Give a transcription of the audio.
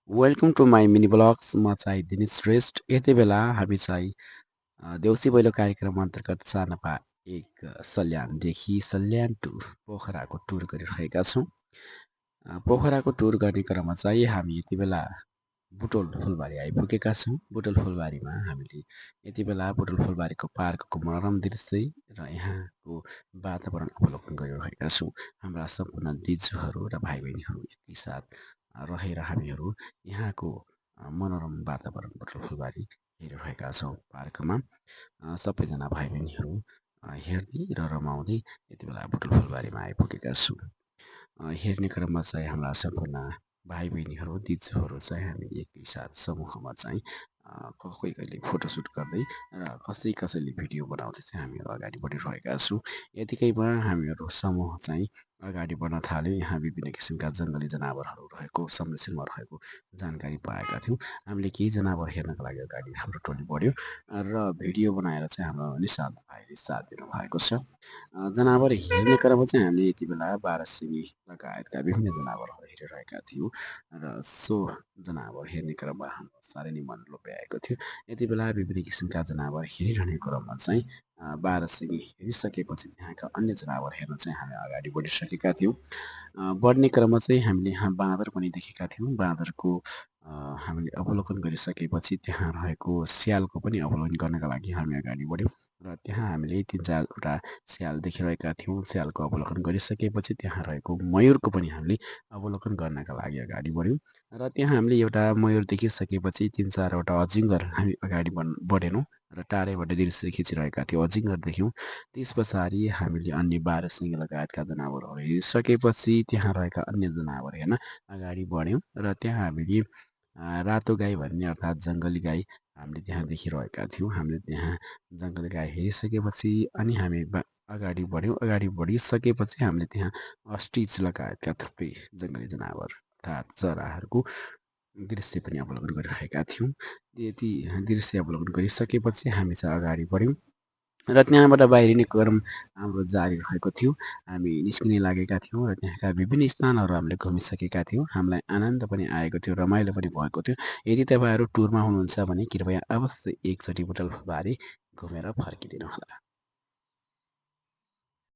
Welcome to my mini blogs म चाहिँ दिनेश श्रेष्ठ यति बेला हामी चाहिँ देउसी भैलो कार्यक्रम अन्तर्गत सानपा एक सल्यानदेखि सल्यान टु पोखराको टुर गरिरहेका छौँ। पोखराको टुर गर्ने क्रममा चाहिँ हामी यति बेला बुटोल फुलबारी आइपुगेका छौँ। बुटोल फुलबारीमा हामीले यति बेला बुटोल फुलबारीको पार्कको मनोरम दृश्य र यहाँको वातावरण अवलोकन गरिरहेका छौँ। हाम्रा सम्पूर्ण दिजुहरू र भाइ बहिनीहरू एकैसाथ रहेर हामीहरू यहाँको मनोरम वातावरण बुटोल फुलबारी हेरिरहेका छौँ। पार्कमा सबैजना भाइ बहिनीहरू हेर्दै र रमाउँदै यति बेला बुटोल फुलबारीमा आइपुगेका छौँ। हेर्ने क्रममा चाहिँ हाम्रा सम्पूर्ण भाइ बहिनीहरू दिजुहरू चाहिँ हामी एकैसाथ समूहमा चाहिँ कोही कहिले फोटोसुट गर्दै र कसैले भिडियो बनाउँदै चाहिँ हामीहरू अगाडि बढिरहेका छौँ। यतिकैमा हामीहरू समूह चाहिँ अगाडि बढ्न थाल्यो। यहाँ विभिन्न किसिमका जङ्गली जनावरहरू रहेको संरक्षणमा रहेको जानकारी पाएका थियौँ। हामीले केही जनावर हेर्नको लागि अगाडि हाम्रो टोली बढ्यो र भिडियो बनाएर चाहिँ हाम्रो निशान्त भाइले साथ दिनुभएको छ। जनावर हेर्ने क्रममा चाहिँ हामीले यति बेला बारहसिङे लगायतका विभिन्न जनावरहरू हेरिरहेका थियौँ र सो जनावर हेर्ने क्रममा हाम्रो साह्रै नै मन लोभ्याएको थियो। यति बेला विभिन्न किसिमका जनावर हेरिरहने क्रममा चाहिँ बारहसिङे हेरिसकेपछि त्यहाँका अन्य जनावर हेर्न चाहिँ हामी अगाडि बढिसकेका थियौँ। बढ्ने क्रममा चाहिँ हामीले यहाँ बाँदर पनि देखेका थियौँ। बाँदरको हामीले अवलोकन गरिसकेपछि त्यहाँ रहेको स्यालको पनि अवलोकन गर्नका लागि हामी अगाडि बढ्यौँ र त्यहाँ हामीले 3-4वटा स्याल देखिरहेका थियौँ। स्यालको अवलोकन गरिसकेपछि त्यहाँ रहेको मयुरको पनि हामीले अवलोकन गर्नका लागि अगाडि बढ्यौँ र त्यहाँ हामीले एउटा मयुर देखिसकेपछि 3-4वटा अजिङ्गर हामी अगाडि बढेनौँ र टाढैबाट दृश्य खिचिरहेका थियौँ। अजिङ्गर देख्यौँ। त्यस पछाडि हामीले अन्य बारहसिङे लगायतका जनावरहरू हेरिसकेपछि त्यहाँ रहेका अन्य जनावर हेर्न अगाडि बढ्यौँ र त्यहाँ हामीले रातो गाई भन्ने अर्थात् जङ्गली गाई हामीले त्यहाँ देखिरहेका थियौँ। हामीले त्यहाँ जङ्गली गाई हेरिसकेपछि अनि हामी अगाडि बढ्यौँ। अगाडि बढिसकेपछि हामीले त्यहाँ अस्टिच लगायतका थुप्रै जङ्गली जनावर अर्थात् चराहरूको दृश्य पनि अवलोकन गरिरहेका थियौँ। यति दृश्य अवलोकन गरिसकेपछि हामी चाहिँ अगाडि बढ्यौँ र त्यहाँबाट बाहिरिने क्रम हाम्रो जारी रहेको थियो। हामी निस्किने लागेका थियौँ र त्यहाँका विभिन्न स्थानहरू हामीले घुमिसकेका थियौँ। हामीलाई आनन्द पनि आएको थियो, रमाइलो पनि भएको थियो। यदि तपाईँहरू टुरमा हुनुहुन्छ भने कृपया अवश्य एकचोटि बुटोल फुलबारी घुमेर फर्किदिनुहोला।